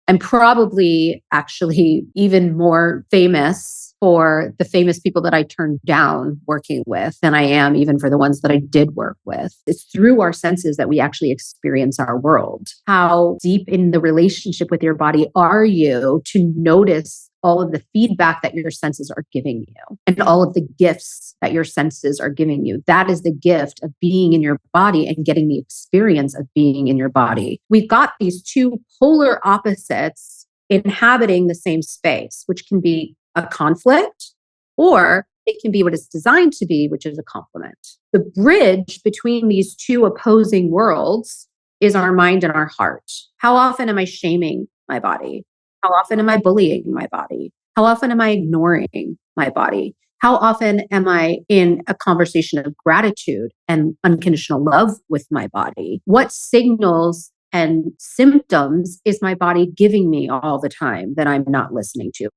I'm probably actually even more famous for the famous people that I turned down working with than I am even for the ones that I did work with. It's through our senses that we actually experience our world. How deep in the relationship with your body are you to notice all of the feedback that your senses are giving you and all of the gifts that your senses are giving you? That is the gift of being in your body and getting the experience of being in your body. We've got these two polar opposites inhabiting the same space, which can be a conflict, or it can be what it's designed to be, which is a complement. The bridge between these two opposing worlds is our mind and our heart. How often am I shaming my body? How often am I bullying my body? How often am I ignoring my body? How often am I in a conversation of gratitude and unconditional love with my body? What signals and symptoms is my body giving me all the time that I'm not listening to?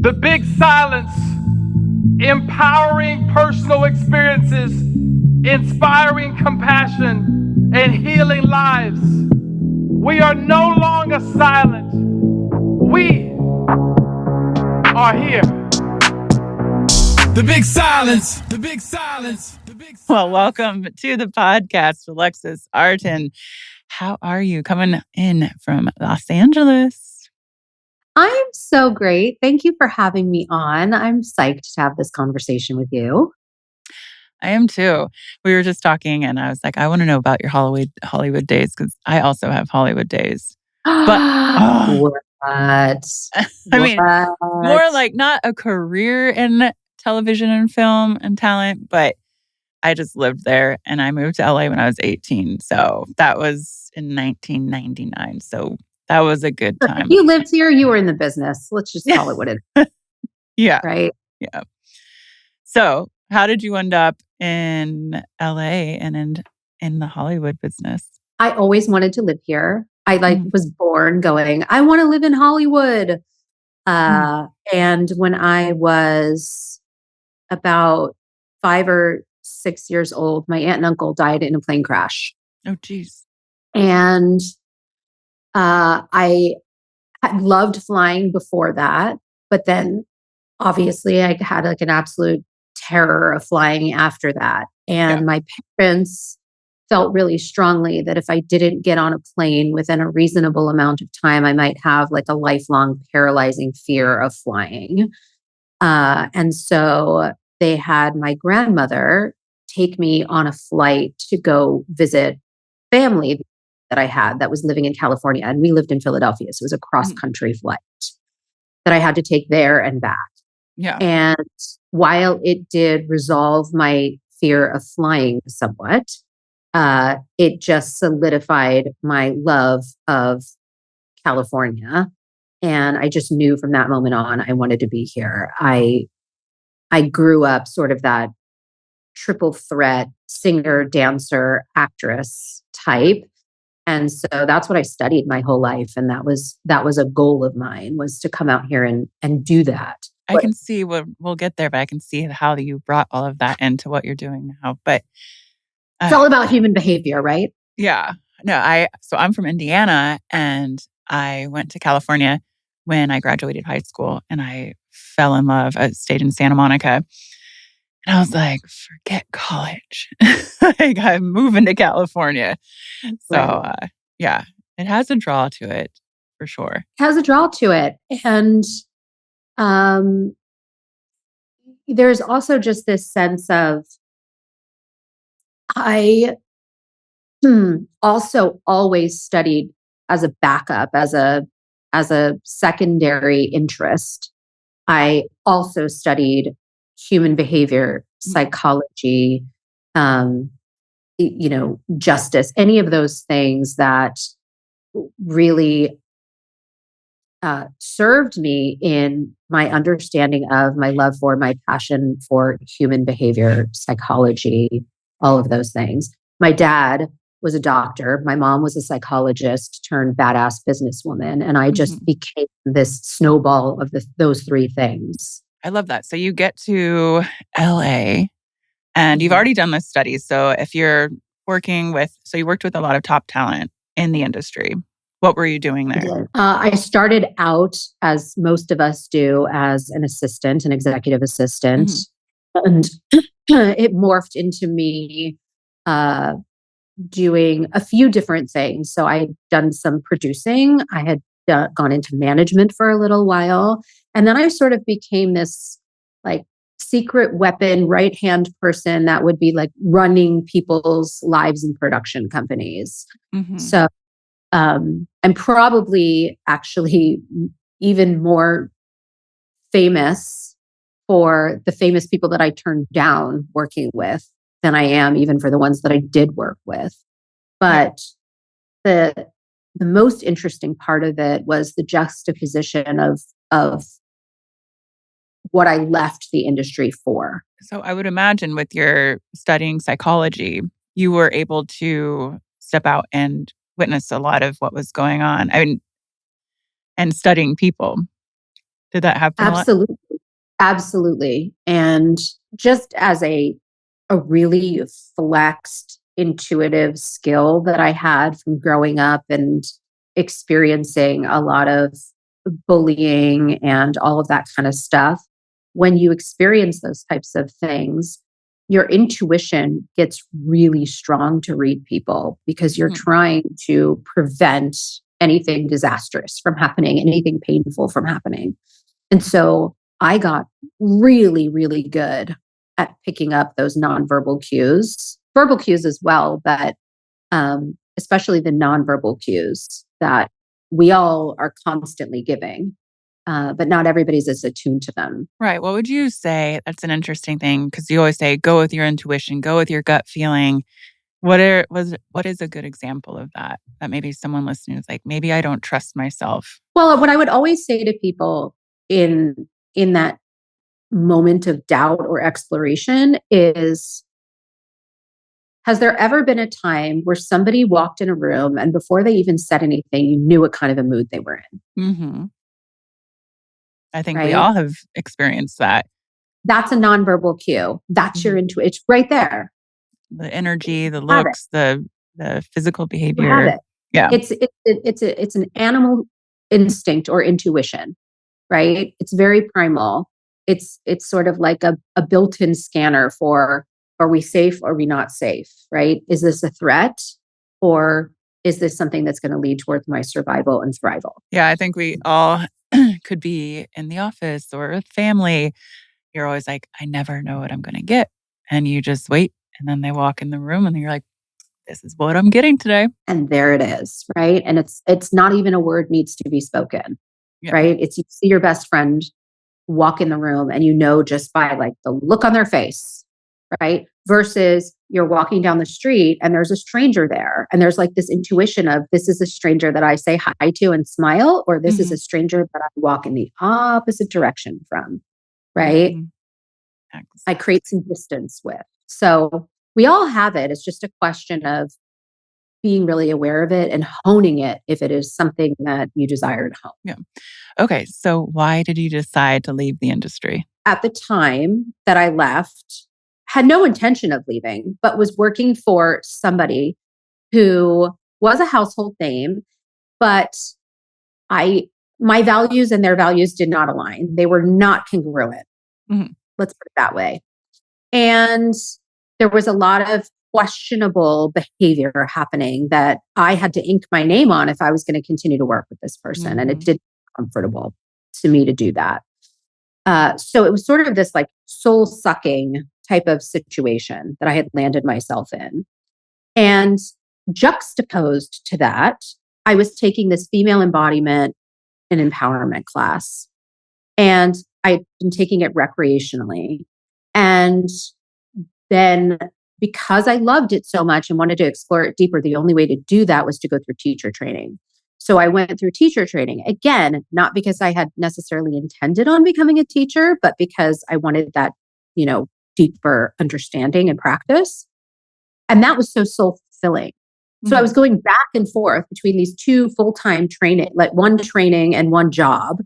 The big silence, empowering personal experiences, inspiring compassion, and healing lives. We are no longer silent. We are here. The big silence. The big silence. The big silence. Well, welcome to the podcast, Alexis Artin. How are you coming in from Los Angeles? I'm so great. Thank you for having me on. I'm psyched to have this conversation with you. I am too. We were just talking and I was like, I want to know about your Hollywood days because I also have Hollywood days. But what? I mean, more like not a career in television and film and talent, but I just lived there and I moved to LA when I was 18. So that was in 1999. So that was a good time. You lived here, you were in the business. Let's just call it what it is. Yeah. Right? Yeah. So how did you end up in LA and in the Hollywood business? I always wanted to live here. I was born going, I want to live in Hollywood. And when I was about 5 or 6 years old, my aunt and uncle died in a plane crash. Oh, geez. And I had loved flying before that, but then obviously I had like an absolute terror of flying after that. And my parents felt really strongly that if I didn't get on a plane within a reasonable amount of time, I might have like a lifelong paralyzing fear of flying. And so they had my grandmother take me on a flight to go visit family that I had that was living in California. And we lived in Philadelphia. So it was a cross-country flight that I had to take there and back. Yeah. And while it did resolve my fear of flying somewhat, it just solidified my love of California. And I just knew from that moment on, I wanted to be here. I grew up sort of that triple threat singer, dancer, actress type. And so that's what I studied my whole life. And that was a goal of mine, was to come out here and do that. I can see we'll get there, but I can see how you brought all of that into what you're doing now. But it's all about human behavior, right? Yeah. No, so I'm from Indiana and I went to California when I graduated high school and I fell in love. I stayed in Santa Monica. And I was like, forget college. Like, I'm moving to California. So, yeah, it has a draw to it for sure. It has a draw to it. And there's also just this sense of, I also always studied as a backup, as a secondary interest. I also studied human behavior, psychology, justice, any of those things that really served me in my understanding of my love for, my passion for human behavior, psychology, all of those things. My dad was a doctor. My mom was a psychologist turned badass businesswoman. And I just became this snowball of those three things. I love that. So you get to LA and you've already done this study. So if you're you worked with a lot of top talent in the industry. What were you doing there? I started out, as most of us do, as an assistant, an executive assistant. And it morphed into me doing a few different things. So I had done some producing. I had gone into management for a little while. And then I sort of became this like secret weapon right hand person that would be like running people's lives in production companies. So I'm probably actually even more famous for the famous people that I turned down working with than I am even for the ones that I did work with. But the most interesting part of it was the juxtaposition of what I left the industry for. So I would imagine with your studying psychology, you were able to step out and witness a lot of what was going on. I mean, and studying people. Did that happen a lot? Absolutely. And just as a really flexed intuitive skill that I had from growing up and experiencing a lot of bullying and all of that kind of stuff, when you experience those types of things, your intuition gets really strong to read people because you're trying to prevent anything disastrous from happening, anything painful from happening. And so I got really, really good at picking up those nonverbal cues, verbal cues as well, but especially the nonverbal cues that we all are constantly giving, but not everybody's as attuned to them. Right. What would you say? That's an interesting thing because you always say, go with your intuition, go with your gut feeling. What is a good example of that? That maybe someone listening is like, maybe I don't trust myself. Well, what I would always say to people in that moment of doubt or exploration is, has there ever been a time where somebody walked in a room and before they even said anything, you knew what kind of a mood they were in? I think we all have experienced that. That's a nonverbal cue. That's your intuition. It's right there. The energy, the looks, the physical behavior. You have it. Yeah. It's an animal instinct or intuition, right? It's very primal. It's sort of like a built-in scanner for, are we safe or are we not safe, right? Is this a threat or is this something that's going to lead towards my survival and thrival? Yeah, I think we all could be in the office or with family. You're always like, I never know what I'm going to get. And you just wait. And then they walk in the room and you're like, this is what I'm getting today. And there it is, right? And it's not even a word needs to be spoken, right? It's, you see your best friend walk in the room and you know just by like the look on their face, right? Versus you're walking down the street and there's a stranger there. And there's like this intuition of, this is a stranger that I say hi to and smile, or this is a stranger that I walk in the opposite direction from, right? I create some distance with. So we all have it. It's just a question of being really aware of it and honing it if it is something that you desire to hone. Yeah. Okay. So why did you decide to leave the industry? At the time that I left, had no intention of leaving, but was working for somebody who was a household name, but my values and their values did not align. They were not congruent. Let's put it that way. And there was a lot of questionable behavior happening that I had to ink my name on if I was going to continue to work with this person. And it didn't feel comfortable to me to do that. So it was sort of this like soul sucking type of situation that I had landed myself in. And juxtaposed to that, I was taking this female embodiment and empowerment class. And I'd been taking it recreationally. And then because I loved it so much and wanted to explore it deeper, the only way to do that was to go through teacher training. So I went through teacher training, again, not because I had necessarily intended on becoming a teacher, but because I wanted that, deeper understanding and practice. And that was so soul fulfilling. So I was going back and forth between these two full-time training, like one training and one job,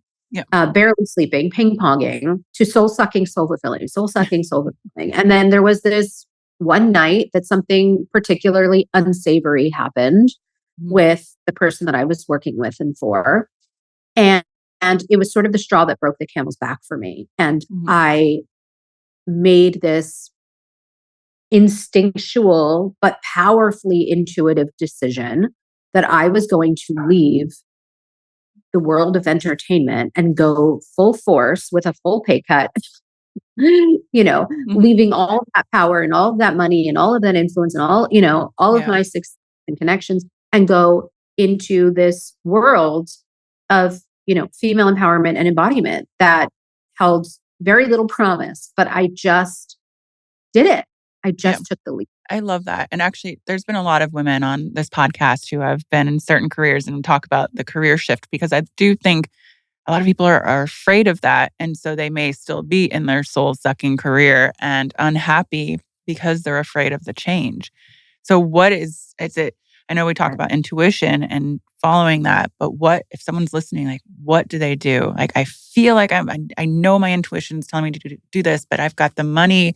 barely sleeping, ping-ponging, to soul-sucking, soul-fulfilling, soul-sucking, soul-fulfilling. And then there was this one night that something particularly unsavory happened with the person that I was working with and for. And it was sort of the straw that broke the camel's back for me. And I made this instinctual but powerfully intuitive decision that I was going to leave the world of entertainment and go full force with a full pay cut, leaving all of that power and all of that money and all of that influence and all of my success and connections, and go into this world of, female empowerment and embodiment that held very little promise, but I just did it. I just took the leap. I love that. And actually, there's been a lot of women on this podcast who have been in certain careers and talk about the career shift, because I do think a lot of people are afraid of that. And so they may still be in their soul-sucking career and unhappy because they're afraid of the change. So what is it? I know we talk about intuition and following that, but what if someone's listening, like, what do they do? Like, I feel like I know my intuition's telling me to do this, but I've got the money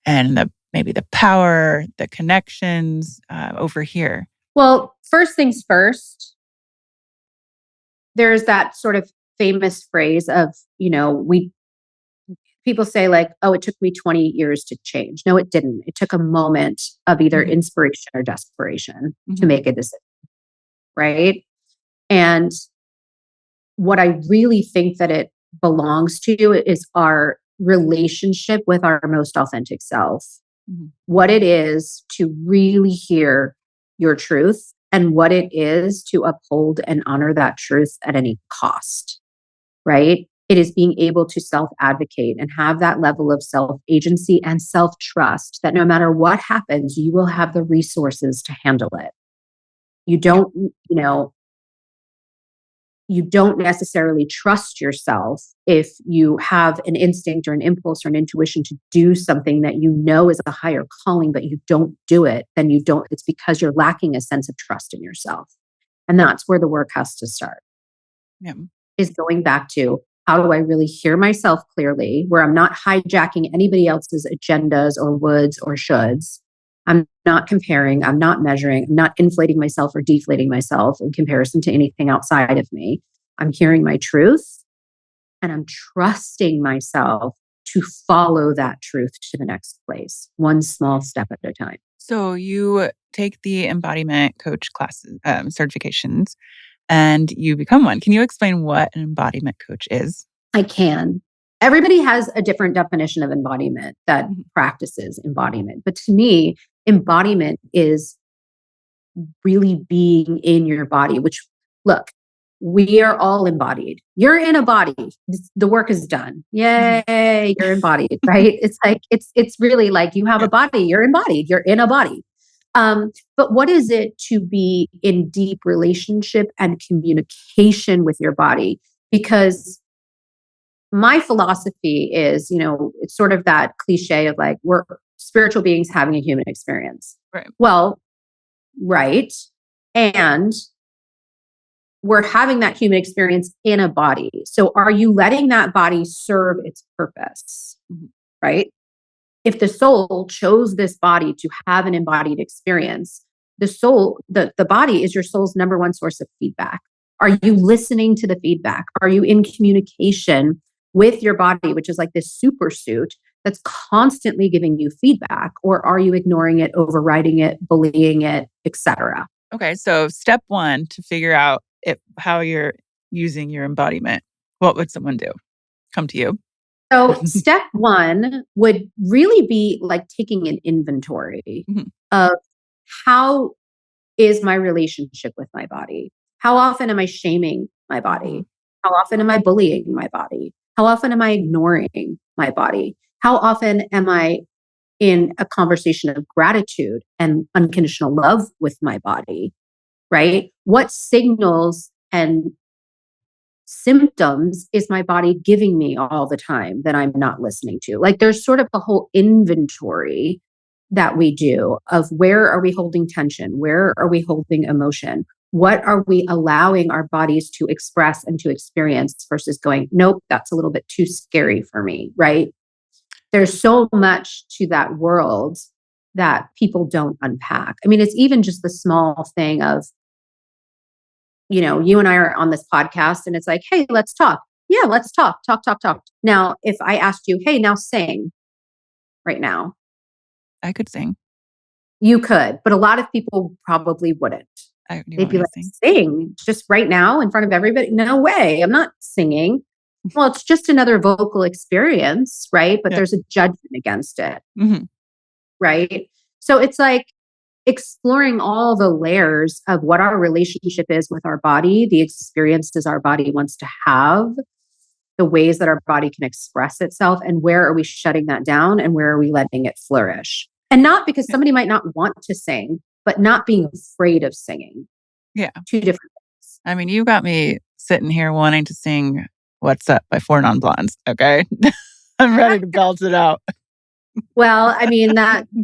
and maybe the power, the connections over here. Well, first things first, there's that sort of famous phrase of, people say like, oh, it took me 20 years to change. No, it didn't. It took a moment of either inspiration or desperation to make a decision, right? And what I really think that it belongs to is our relationship with our most authentic self. What it is to really hear your truth and what it is to uphold and honor that truth at any cost, right? It is being able to self-advocate and have that level of self-agency and self-trust that no matter what happens, you will have the resources to handle it. You don't, you don't necessarily trust yourself if you have an instinct or an impulse or an intuition to do something that you know is a higher calling, but you don't do it, then it's because you're lacking a sense of trust in yourself. And that's where the work has to start. Is going back to, how do I really hear myself clearly, where I'm not hijacking anybody else's agendas or woulds or shoulds. I'm not comparing, I'm not measuring, I'm not inflating myself or deflating myself in comparison to anything outside of me. I'm hearing my truth and I'm trusting myself to follow that truth to the next place, one small step at a time. So you take the embodiment coach classes, certifications, and you become one. Can you explain what an embodiment coach is? I can. Everybody has a different definition of embodiment that practices embodiment. But to me, embodiment is really being in your body, which, look, we are all embodied. You're in a body. The work is done. Yay, you're embodied, right? It's like, it's really like you have a body, you're embodied, you're in a body. But what is it to be in deep relationship and communication with your body? Because my philosophy is, it's sort of that cliche of like, we're spiritual beings having a human experience. Right. Well, right. And we're having that human experience in a body. So are you letting that body serve its purpose? Right? If the soul chose this body to have an embodied experience, the soul, the body is your soul's number one source of feedback. Are you listening to the feedback? Are you in communication with your body, which is like this super suit that's constantly giving you feedback? Or are you ignoring it, overriding it, bullying it, etc.? Okay, so step one to figure out how you're using your embodiment. What would someone do? Come to you. So step one would really be like taking an inventory of how is my relationship with my body? How often am I shaming my body? How often am I bullying my body? How often am I ignoring my body? How often am I in a conversation of gratitude and unconditional love with my body? Right? What signals and symptoms is my body giving me all the time that I'm not listening to? Like, there's sort of a whole inventory that we do of where are we holding tension? Where are we holding emotion? What are we allowing our bodies to express and to experience versus going, nope, that's a little bit too scary for me, right? There's so much to that world that people don't unpack. I mean, it's even just the small thing of you and I are on this podcast and it's like, hey, let's talk. Yeah, let's talk. Now, if I asked you, hey, now sing right now, I could sing. you could, but a lot of people probably wouldn't. Do you They'd want be me like, to sing? sing just right now in front of everybody? No way. I'm not singing. Well, it's just another vocal experience, right? But Yeah. there's a judgment against it, Mm-hmm. right? So it's like exploring all the layers of what our relationship is with our body, the experiences our body wants to have, the ways that our body can express itself, and where are we shutting that down and where are we letting it flourish? And not because somebody might not want to sing, but not being afraid of singing. Yeah. Two different things. I mean, you got me sitting here wanting to sing What's Up by Four Non Blondes. Okay. I'm ready to belt it out. Well, I mean,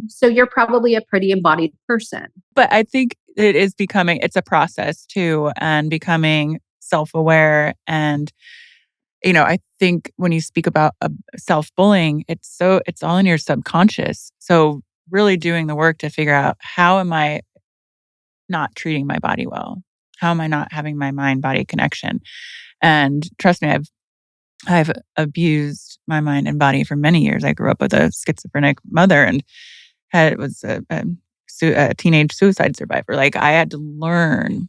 so you're probably a pretty embodied person. But I think it's a process too, and becoming self-aware. And, I think when you speak about self-bullying, it's all in your subconscious. So really doing the work to figure out, how am I not treating my body well? How am I not having my mind-body connection? And trust me, I've abused my mind and body for many years. I grew up with a schizophrenic mother and was a teenage suicide survivor. Like, I had to learn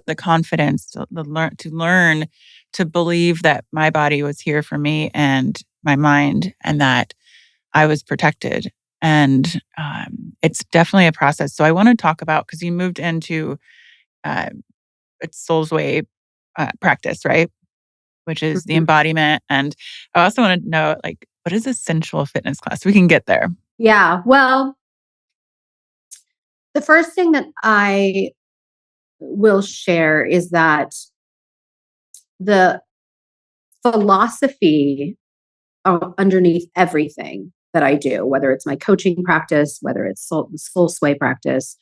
the confidence to learn to believe that my body was here for me and my mind, and that I was protected. And it's definitely a process. So I want to talk about, because you moved into it's Soulsway practice, right? Which is the embodiment. And I also want to know, like, what is a sensual fitness class? We can get there. Yeah. Well, the first thing that I will share is that the philosophy underneath everything that I do, whether it's my coaching practice, whether it's Soulsway practice,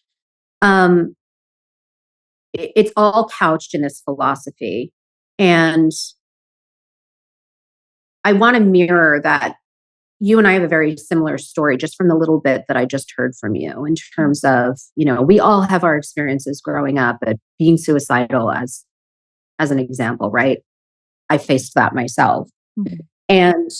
it's all couched in this philosophy. And I want to mirror that. You and I have a very similar story, just from the little bit that I just heard from you, in terms of, we all have our experiences growing up, but being suicidal as an example, right? I faced that myself. Mm-hmm. And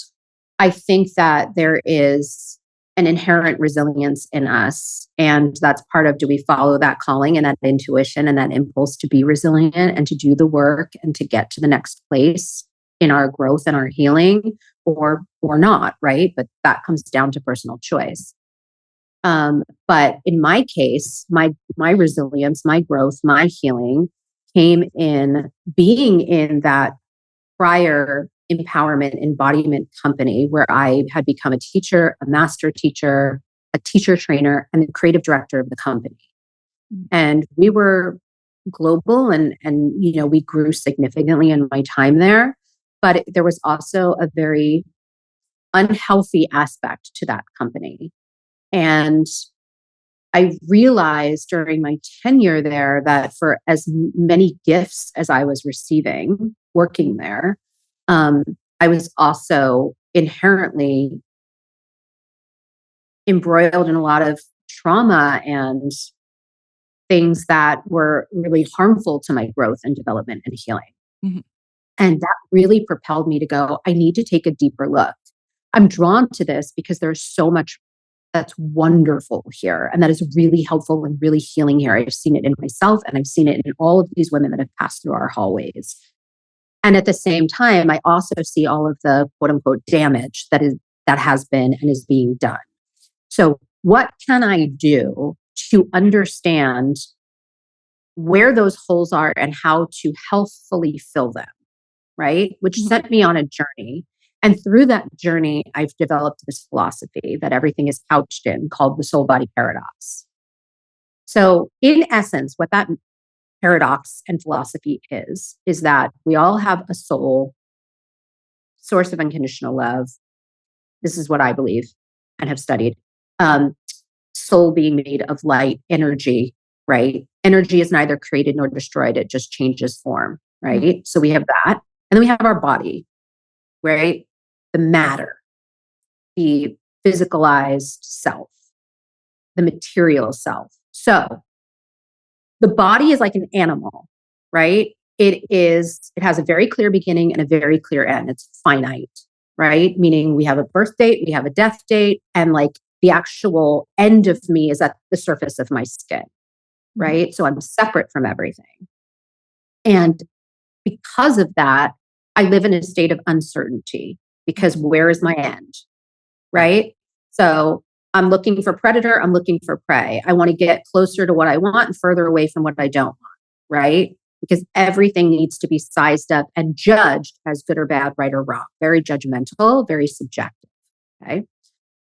I think that there is an inherent resilience in us. And that's part of, do we follow that calling and that intuition and that impulse to be resilient and to do the work and to get to the next place in our growth and our healing, or not, right? But that comes down to personal choice. But in my case, my resilience, my growth, my healing came in being in that prior empowerment embodiment company where I had become a teacher, a master teacher, a teacher trainer, and the creative director of the company. And we were global and we grew significantly in my time there. But there was also a very unhealthy aspect to that company. And I realized during my tenure there that for as many gifts as I was receiving working there, I was also inherently embroiled in a lot of trauma and things that were really harmful to my growth and development and healing. Mm-hmm. And that really propelled me to go, I need to take a deeper look. I'm drawn to this because there's so much that's wonderful here and that is really helpful and really healing here. I've seen it in myself and I've seen it in all of these women that have passed through our hallways. And at the same time, I also see all of the quote unquote damage that has been and is being done. So what can I do to understand where those holes are and how to healthfully fill them? Right? Which sent me on a journey. And through that journey, I've developed this philosophy that everything is couched in called the soul body paradox. So in essence, what that paradox and philosophy is that we all have a soul, source of unconditional love. This is what I believe and have studied. Soul being made of light, energy, right? Energy is neither created nor destroyed. It just changes form, right? Mm-hmm. So we have that. And then we have our body, right? The matter, the physicalized self, the material self. So the body is like an animal. right? It has a very clear beginning and a very clear end. It's finite, right? Meaning we have a birth date, we have a death date, and like the actual end of me is at the surface of my skin, right? So I'm separate from everything. And because of that, I live in a state of uncertainty because where is my end, right? So I'm looking for predator, I'm looking for prey. I want to get closer to what I want and further away from what I don't want, right? Because everything needs to be sized up and judged as good or bad, right or wrong. Very judgmental, very subjective, okay?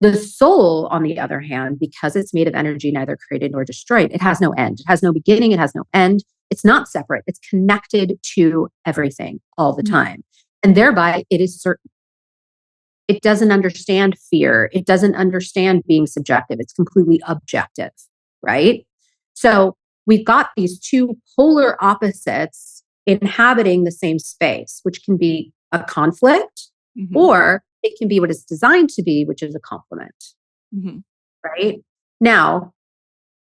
The soul, on the other hand, because it's made of energy, neither created nor destroyed, it has no end. It has no beginning. It has no end. It's not separate. It's connected to everything all the time. And thereby, it is certain. It doesn't understand fear. It doesn't understand being subjective. It's completely objective, right? So we've got these two polar opposites inhabiting the same space, which can be a conflict or it can be what it's designed to be, which is a complement, right? Now,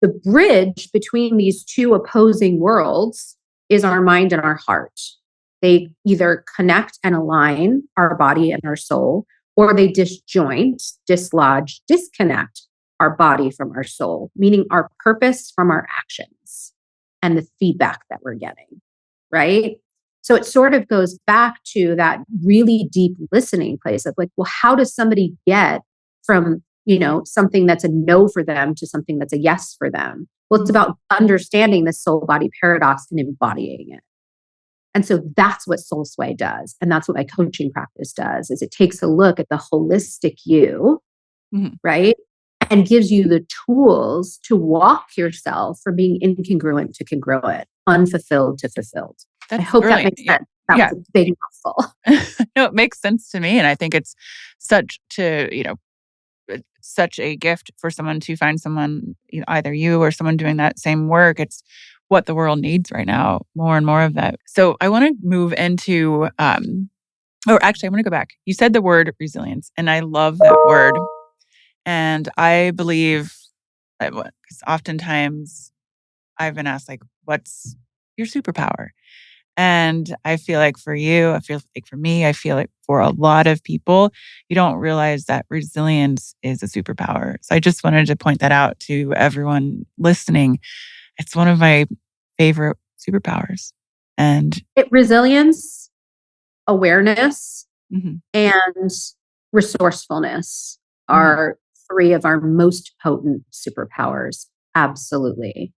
the bridge between these two opposing worlds is our mind and our heart. They either connect and align our body and our soul, or they disjoint, dislodge, disconnect our body from our soul, meaning our purpose from our actions and the feedback that we're getting, right? So it sort of goes back to that really deep listening place of like, well, how does somebody get from, something that's a no for them to something that's a yes for them? Well, it's about understanding the soul body paradox and embodying it. And so that's what Soulsway does. And that's what my coaching practice does, is it takes a look at the holistic you, right? And gives you the tools to walk yourself from being incongruent to congruent, unfulfilled to fulfilled. I hope that makes sense. That was a big mouthful. No, it makes sense to me. And I think it's such a gift for someone to find someone, either you or someone doing that same work. It's what the world needs right now, more and more of that. So I want to move into, I want to go back. You said the word resilience, and I love that word. And I believe that, because oftentimes I've been asked, like, what's your superpower? And I feel like for you, I feel like for me, I feel like for a lot of people, you don't realize that resilience is a superpower. So I just wanted to point that out to everyone listening. It's one of my favorite superpowers. And resilience, awareness, and resourcefulness are three of our most potent superpowers. Absolutely.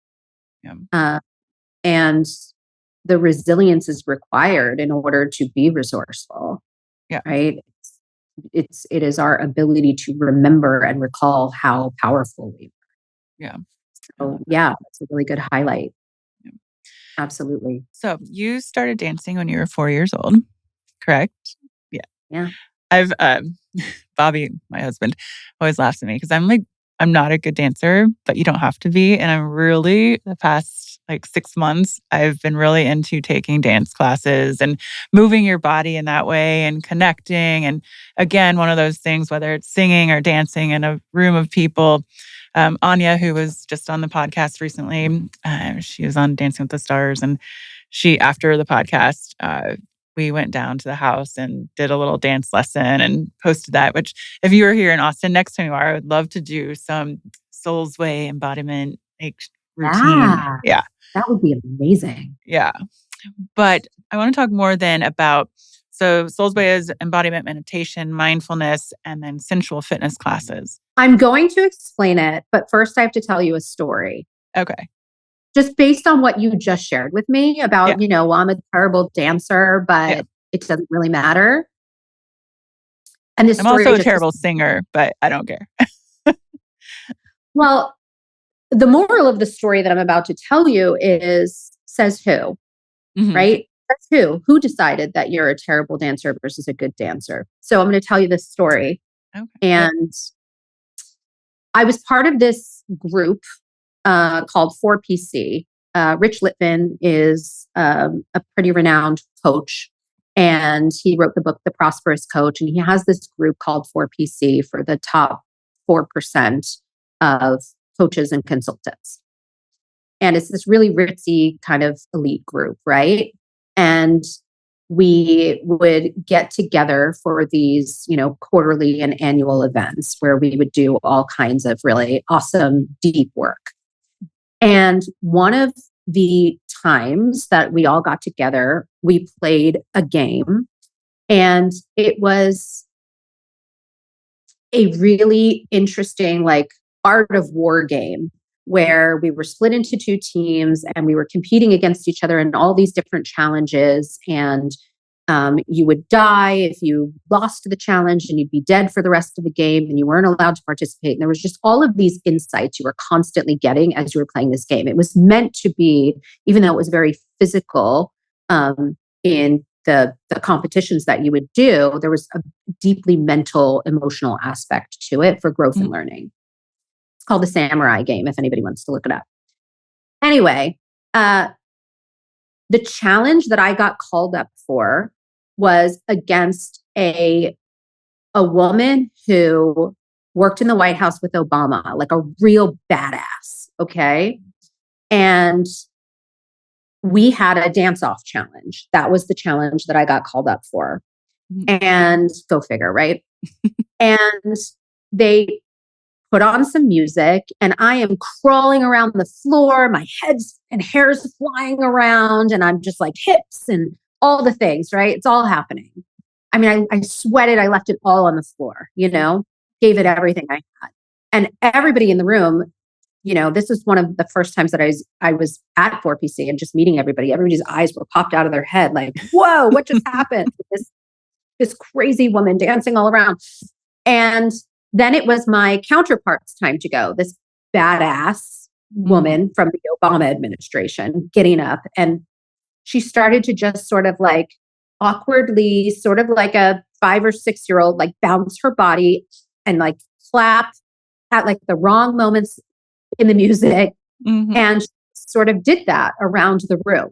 Yeah. And the resilience is required in order to be resourceful. Yeah. Right. It is our ability to remember and recall how powerful we are. Yeah. So that's a really good highlight. Yeah. Absolutely. So you started dancing when you were 4 years old, correct? Yeah. Yeah. I've Bobby, my husband, always laughs at me because I'm not a good dancer, but you don't have to be. And I'm really, the past 6 months, I've been really into taking dance classes and moving your body in that way and connecting. And again, one of those things, whether it's singing or dancing in a room of people. Anya, who was just on the podcast recently, she was on Dancing with the Stars. And after the podcast, we went down to the house and did a little dance lesson and posted that, which if you were here in Austin next time you are, I would love to do some Soulsway embodiment routine. Yeah. That would be amazing. Yeah. But I want to talk more then about, so Soulsway is embodiment meditation, mindfulness, and then sensual fitness classes. I'm going to explain it, but first I have to tell you a story. Okay. Just based on what you just shared with me about, well, I'm a terrible dancer, but it doesn't really matter. And I'm also a terrible singer, but I don't care. Well, the moral of the story that I'm about to tell you is, says who, right? Says who? Who decided that you're a terrible dancer versus a good dancer? So I'm going to tell you this story. Okay. And I was part of this group called 4PC. Rich Litvin is a pretty renowned coach, and he wrote the book, The Prosperous Coach, and he has this group called 4PC for the top 4% of coaches and consultants. And it's this really ritzy kind of elite group, right? And we would get together for these, quarterly and annual events where we would do all kinds of really awesome, deep work. And one of the times that we all got together, we played a game, and it was a really interesting, like, art of war game where we were split into two teams and we were competing against each other in all these different challenges. And you would die if you lost the challenge, and you'd be dead for the rest of the game, and you weren't allowed to participate. And there was just all of these insights you were constantly getting as you were playing this game. It was meant to be, even though it was very physical in the competitions that you would do, there was a deeply mental, emotional aspect to it for growth and learning. It's called the Samurai Game, if anybody wants to look it up. Anyway, the challenge that I got called up for was against a woman who worked in the White House with Obama, like a real badass. Okay. And we had a dance-off challenge. That was the challenge that I got called up for. And go figure, right? And they put on some music, and I am crawling around the floor. My head's and hair's flying around, and I'm just like hips and all the things, right? It's all happening. I mean, I sweated. I left it all on the floor, gave it everything I had. And everybody in the room, this is one of the first times that I was at 4PC and just meeting everybody. Everybody's eyes were popped out of their head like, whoa, what just happened? This crazy woman dancing all around. And then it was my counterpart's time to go. This badass woman from the Obama administration getting up, and she started to just sort of like awkwardly, sort of like a 5 or 6 year old, like bounce her body and like clap at like the wrong moments in the music. And sort of did that around the room.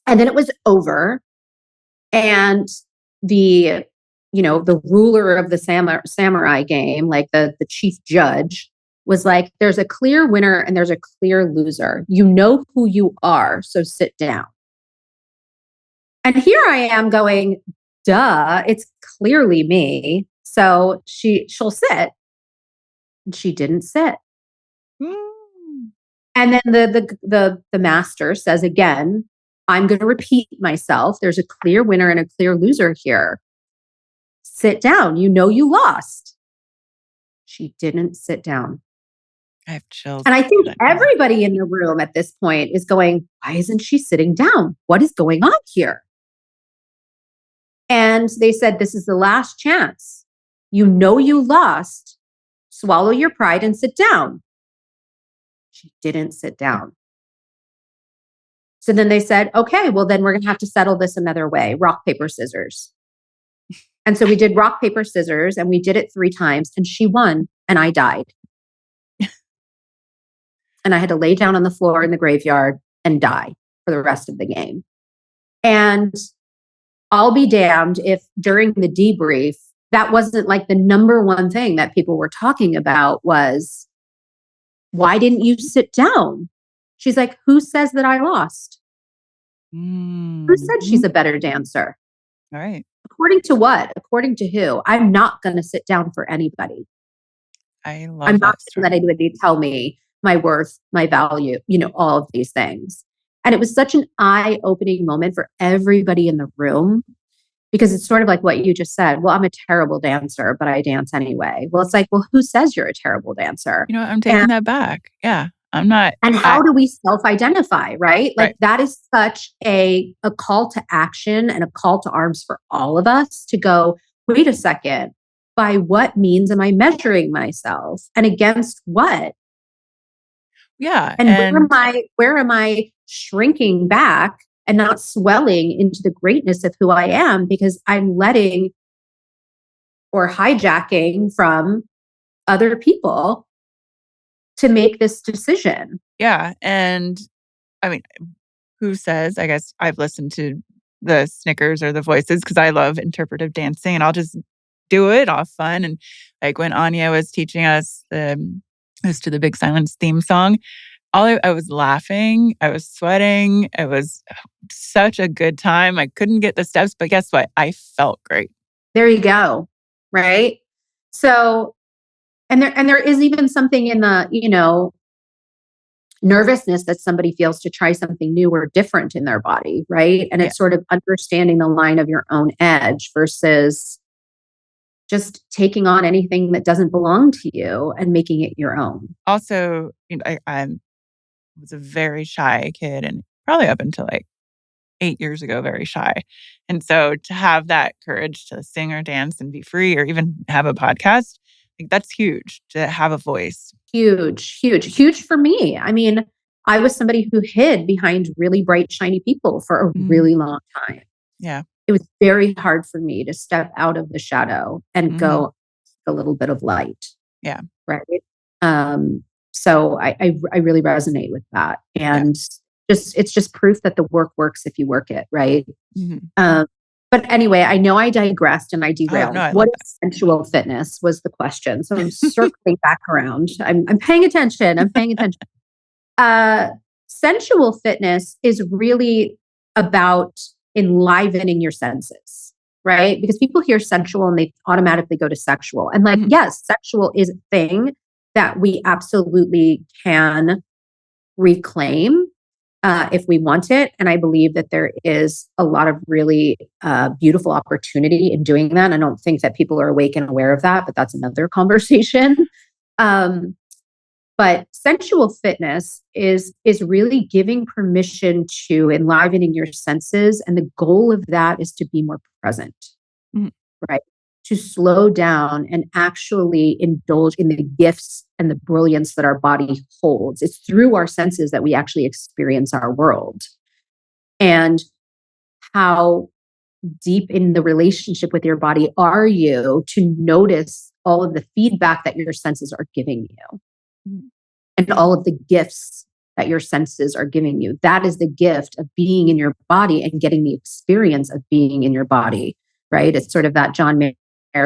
And then it was over. And the ruler of the samurai game, like the chief judge, was like, there's a clear winner and there's a clear loser. You know who you are, so sit down. And here I am going, duh, it's clearly me. So she'll sit. And she didn't sit. And then the master says again, I'm going to repeat myself. There's a clear winner and a clear loser here. Sit down. You know you lost. She didn't sit down. I have chills. And I think everybody in the room at this point is going, why isn't she sitting down? What is going on here? And they said, this is the last chance. You know you lost. Swallow your pride and sit down. She didn't sit down. So then they said, okay, well, then we're going to have to settle this another way. Rock, paper, scissors. And so we did rock, paper, scissors, and we did it 3 times, and she won, and I died. And I had to lay down on the floor in the graveyard and die for the rest of the game. And I'll be damned if during the debrief, that wasn't like the number one thing that people were talking about was, why didn't you sit down? She's like, who says that I lost? Who said she's a better dancer? All right. According to what? According to who? I'm not going to sit down for anybody. I'm not going to let anybody tell me my worth, my value, all of these things. And it was such an eye-opening moment for everybody in the room, because it's sort of like what you just said. Well, I'm a terrible dancer, but I dance anyway. Well, it's like, well, who says you're a terrible dancer? I'm taking that back. Yeah, I'm not. And how do we self-identify, right? Like that is such a call to action and a call to arms for all of us to go, wait a second, by what means am I measuring myself and against what? Yeah. And where am I shrinking back and not swelling into the greatness of who I am because I'm letting or hijacking from other people to make this decision? Yeah. And I mean, who says, I guess I've listened to the Snickers or the Voices because I love interpretive dancing, and I'll just do it off fun. And like when Anya was teaching us the Big Silence theme song, I was laughing, I was sweating. It was such a good time. I couldn't get the steps, but guess what? I felt great. There you go. Right. So, and there is even something in the, nervousness that somebody feels to try something new or different in their body. Right. And it's sort of understanding the line of your own edge versus just taking on anything that doesn't belong to you and making it your own. Also, I was a very shy kid, and probably up until like 8 years ago, very shy. And so to have that courage to sing or dance and be free, or even have a podcast, like that's huge, to have a voice. Huge, huge, huge for me. I mean, I was somebody who hid behind really bright, shiny people for a really long time. Yeah. It was very hard for me to step out of the shadow and go a little bit of light. Yeah. Right. So I really resonate with that. And it's just proof that the work works if you work it. Right. But anyway, I know I digressed and I derailed. What is sensual fitness was the question. So I'm circling back around. I'm paying attention. Sensual fitness is really about enlivening your senses, right? Because people hear sensual and they automatically go to sexual. And yes, sexual is a thing that we absolutely can reclaim if we want it. And I believe that there is a lot of really beautiful opportunity in doing that. I don't think that people are awake and aware of that, but that's another conversation. But sensual fitness is really giving permission to enlivening your senses. And the goal of that is to be more present, right? To slow down and actually indulge in the gifts and the brilliance that our body holds. It's through our senses that we actually experience our world. And how deep in the relationship with your body are you to notice all of the feedback that your senses are giving you and all of the gifts that your senses are giving you. That is the gift of being in your body and getting the experience of being in your body, right? It's sort of that John Mayer,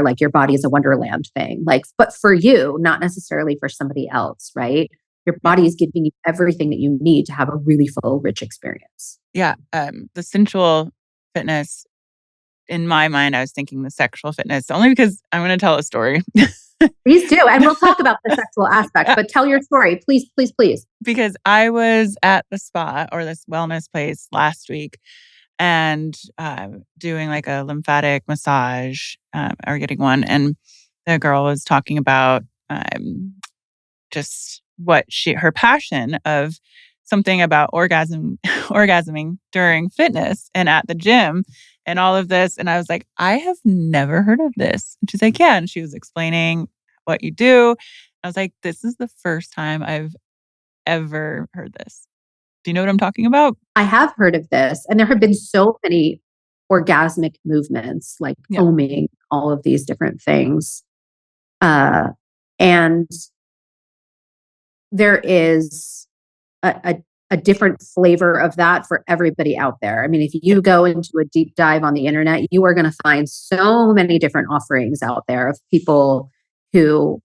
like your body is a wonderland thing, but for you, not necessarily for somebody else, right? Your body is giving you everything that you need to have a really full, rich experience. Yeah. The sensual fitness, in my mind, I was thinking the sexual fitness, only because I'm going to tell a story. Please do. And we'll talk about the sexual aspect, but tell your story. Please, please, please. Because I was at the spa or this wellness place last week and doing like a lymphatic massage or getting one. And the girl was talking about just what her passion of something about orgasming during fitness and at the gym and all of this. And I was like, I have never heard of this. And she's like, yeah. And she was explaining what you do. I was like, this is the first time I've ever heard this. Do you know what I'm talking about? I have heard of this. And there have been so many orgasmic movements, like foaming, all of these different things. And there is a different flavor of that for everybody out there. I mean, if you go into a deep dive on the internet, you are going to find so many different offerings out there of people who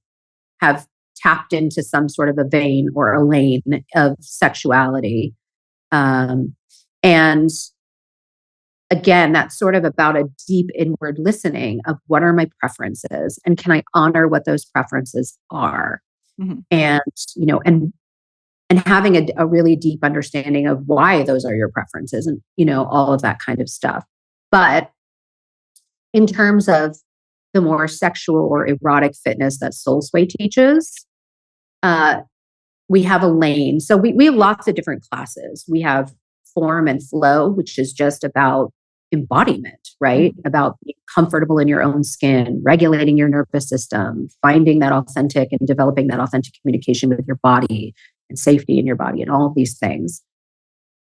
have tapped into some sort of a vein or a lane of sexuality. And again, that's sort of about a deep inward listening of what are my preferences and can I honor what those preferences are? And, and having a really deep understanding of why those are your preferences and, all of that kind of stuff. But in terms of the more sexual or erotic fitness that Soulsway teaches, we have a lane. So we have lots of different classes. We have form and flow, which is just about embodiment, right? About being comfortable in your own skin, regulating your nervous system, finding that authentic and developing that authentic communication with your body and safety in your body and all of these things.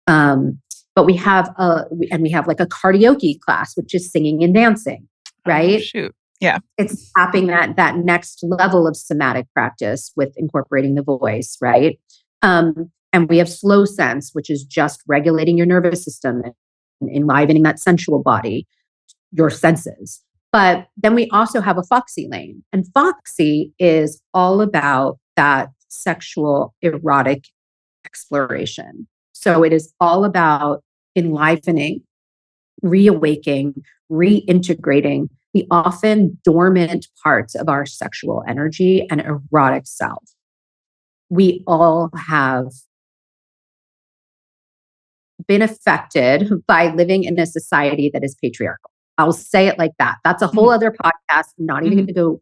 But we have like a karaoke class, which is singing and dancing, right? Oh, shoot. Yeah. It's tapping that next level of somatic practice with incorporating the voice, right? And we have slow sense, which is just regulating your nervous system and enlivening that sensual body, your senses. But then we also have a Foxy lane. And Foxy is all about that sexual, erotic exploration. So it is all about enlivening, reawaking, reintegrating the often dormant parts of our sexual energy and erotic self. We all have been affected by living in a society that is patriarchal. I'll say it like that. That's a whole other podcast. I'm not even going to go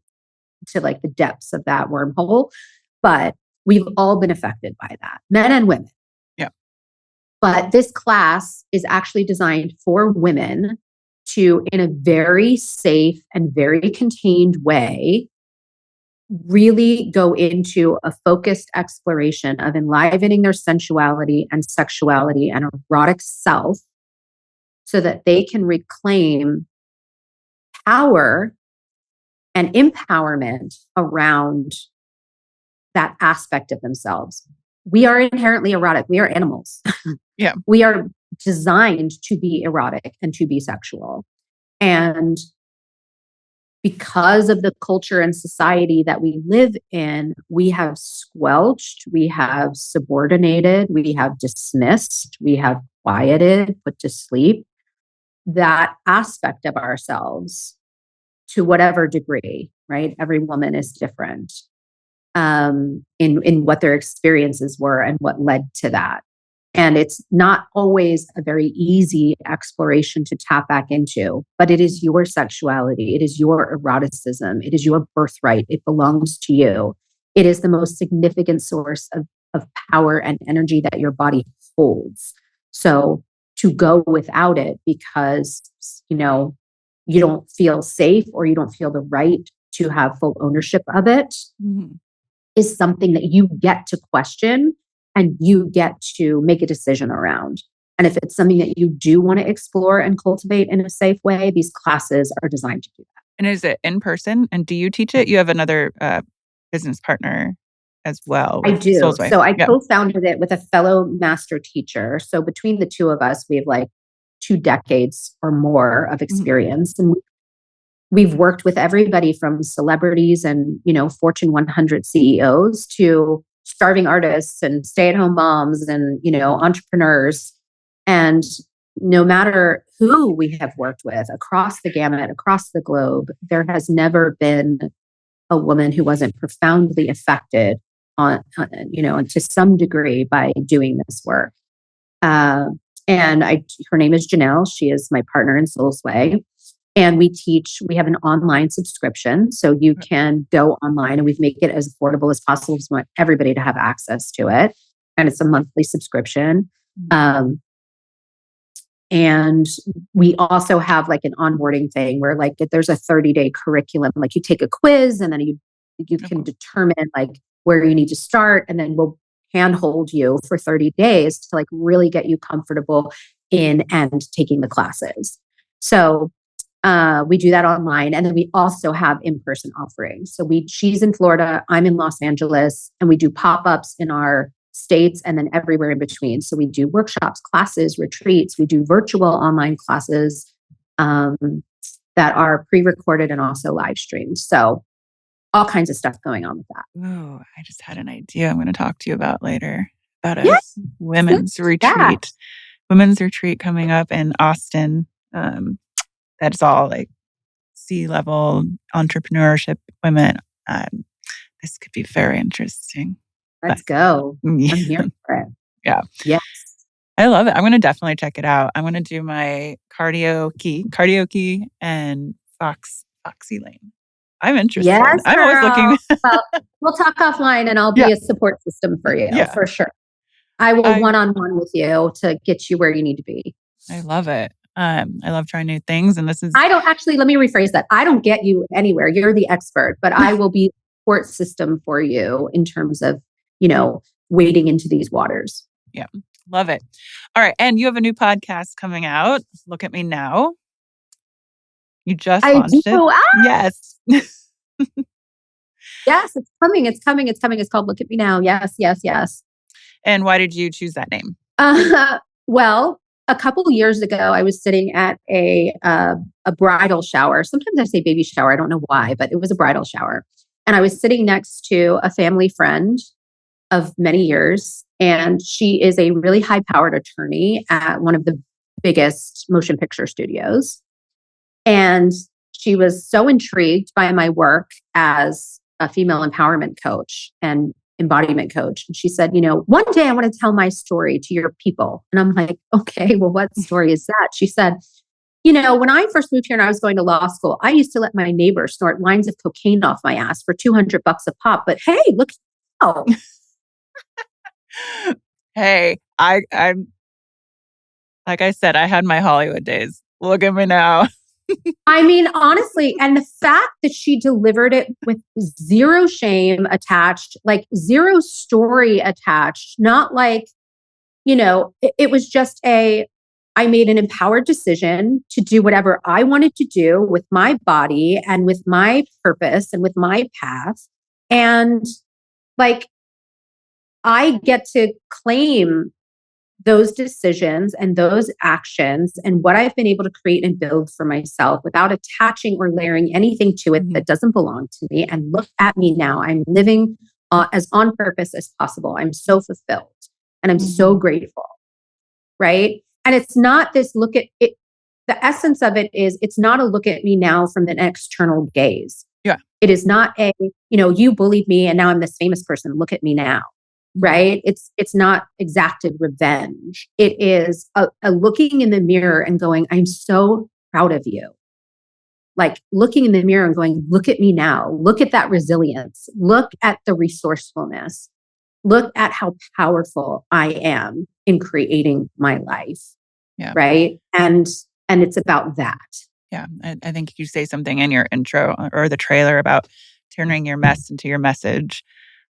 to like the depths of that wormhole, but we've all been affected by that, men and women. Yeah. But this class is actually designed for women to, in a very safe and very contained way, really go into a focused exploration of enlivening their sensuality and sexuality and erotic self so that they can reclaim power and empowerment around that aspect of themselves. We are inherently erotic. We are animals. Yeah. We are designed to be erotic and to be sexual. And because of the culture and society that we live in, we have squelched, we have subordinated, we have dismissed, we have quieted, put to sleep that aspect of ourselves to whatever degree, right? Every woman is different in what their experiences were and what led to that. And it's not always a very easy exploration to tap back into, but it is your sexuality. It is your eroticism. It is your birthright. It belongs to you. It is the most significant source of power and energy that your body holds. So to go without it because, you don't feel safe or you don't feel the right to have full ownership of it is something that you get to question and you get to make a decision around. And if it's something that you do want to explore and cultivate in a safe way, these classes are designed to do that. And is it in person? And do you teach it? You have another business partner as well. I do. Soulsway. So I co-founded it with a fellow master teacher. So between the two of us, we have like 2 decades or more of experience. And we've worked with everybody from celebrities and, Fortune 100 CEOs to starving artists and stay-at-home moms and, entrepreneurs. And no matter who we have worked with across the gamut, across the globe, there has never been a woman who wasn't profoundly affected to some degree by doing this work. Her name is Janelle. She is my partner in Soulsway. And we have an online subscription. So you can go online and we've made it as affordable as possible. We want everybody to have access to it. And it's a monthly subscription. And we also have like an onboarding thing where like there's a 30-day curriculum. Like you take a quiz and then you can determine like where you need to start. And then we'll handhold you for 30 days to like really get you comfortable in and taking the classes. So we do that online. And then we also have in-person offerings. So she's in Florida, I'm in Los Angeles, and we do pop-ups in our states and then everywhere in between. So we do workshops, classes, retreats. We do virtual online classes that are pre-recorded and also live streamed. So all kinds of stuff going on with that. Oh, I just had an idea I'm going to talk to you about later about a women's retreat. Women's retreat coming up in Austin. That's all like C-level entrepreneurship women. This could be very interesting. Let's go. I'm here for it. Yeah. Yes. I love it. I'm going to definitely check it out. I'm going to do my cardio key and Foxy Lane. I'm interested. Yes, I'm always looking. Well, we'll talk offline and I'll be a support system for you for sure. I will one-on-one with you to get you where you need to be. I love it. I love trying new things. And let me rephrase that. I don't get you anywhere. You're the expert, but I will be a support system for you in terms of, wading into these waters. Yeah. Love it. All right. And you have a new podcast coming out. Look at Me Now. You just launched it. Yes. Yes, it's coming. It's coming. It's coming. It's called Look at Me Now. Yes, yes, yes. And why did you choose that name? Well, a couple of years ago, I was sitting at a bridal shower. Sometimes I say baby shower. I don't know why, but it was a bridal shower. And I was sitting next to a family friend of many years. And she is a really high powered attorney at one of the biggest motion picture studios. And she was so intrigued by my work as a female empowerment coach and embodiment coach. And she said, one day I want to tell my story to your people. And I'm like, okay, well, what story is that? She said, when I first moved here and I was going to law school, I used to let my neighbor snort lines of cocaine off my ass for $200 a pop. But hey, look now. Hey, I'm like I said, I had my Hollywood days. Look at me now. I mean, honestly, and the fact that she delivered it with zero shame attached, like zero story attached, not like, it was just I made an empowered decision to do whatever I wanted to do with my body and with my purpose and with my path. And like, I get to claim those decisions and those actions and what I've been able to create and build for myself without attaching or layering anything to it that doesn't belong to me. And look at me now. I'm living as on purpose as possible. I'm so fulfilled and I'm so grateful. Right. And it's not this look at it. The essence of it is it's not a look at me now from an external gaze. Yeah. It is not you bullied me and now I'm this famous person. Look at me now. Right? It's not exacted revenge. It is a looking in the mirror and going, I'm so proud of you. Like looking in the mirror and going, look at me now. Look at that resilience. Look at the resourcefulness. Look at how powerful I am in creating my life. Yeah. Right. And it's about that. Yeah. I think you say something in your intro or the trailer about turning your mess into your message.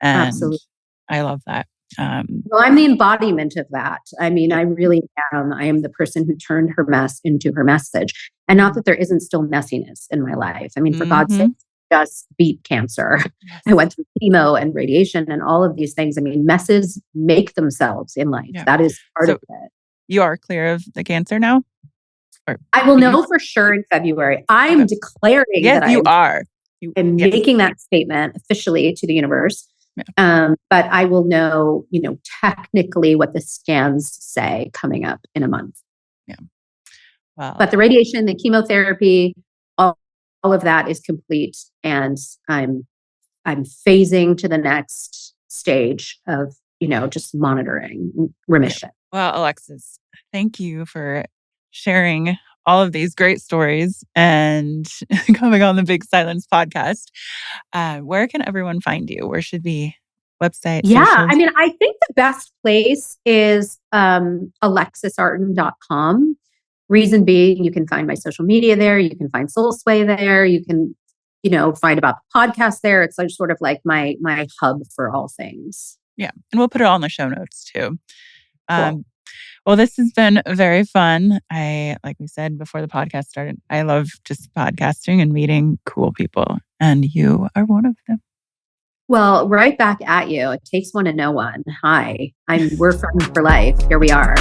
And absolutely. I love that. Well, I'm the embodiment of that. I mean, I really am. I am the person who turned her mess into her message. And not that there isn't still messiness in my life. I mean, for God's sake, just beat cancer. Yes. I went through chemo and radiation and all of these things. I mean, messes make themselves in life. Yeah. That is part of it. You are clear of the cancer now? I will know for sure in February. I'm declaring that you are. I'm making that statement officially to the universe. Yeah. But I will know, technically what the scans say coming up in a month. Yeah. Wow. But the radiation, the chemotherapy, all of that is complete. And I'm phasing to the next stage of, just monitoring remission. Well, Alexis, thank you for sharing all of these great stories and coming on the Big Silence podcast. Where can everyone find you? Where should be website? Yeah, socials? I mean, I think the best place is alexisartin.com. Reason being, you can find my social media there. You can find Soulsway there. You can, find about the podcast there. It's like sort of like my hub for all things. Yeah, and we'll put it all in the show notes too. Cool. Well, this has been very fun. Like we said before the podcast started, I love just podcasting and meeting cool people. And you are one of them. Well, right back at you. It takes one to know one. Hi, we're friends for life. Here we are.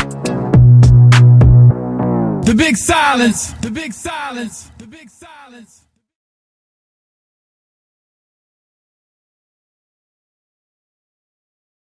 The Big Silence. The Big Silence. The Big Silence.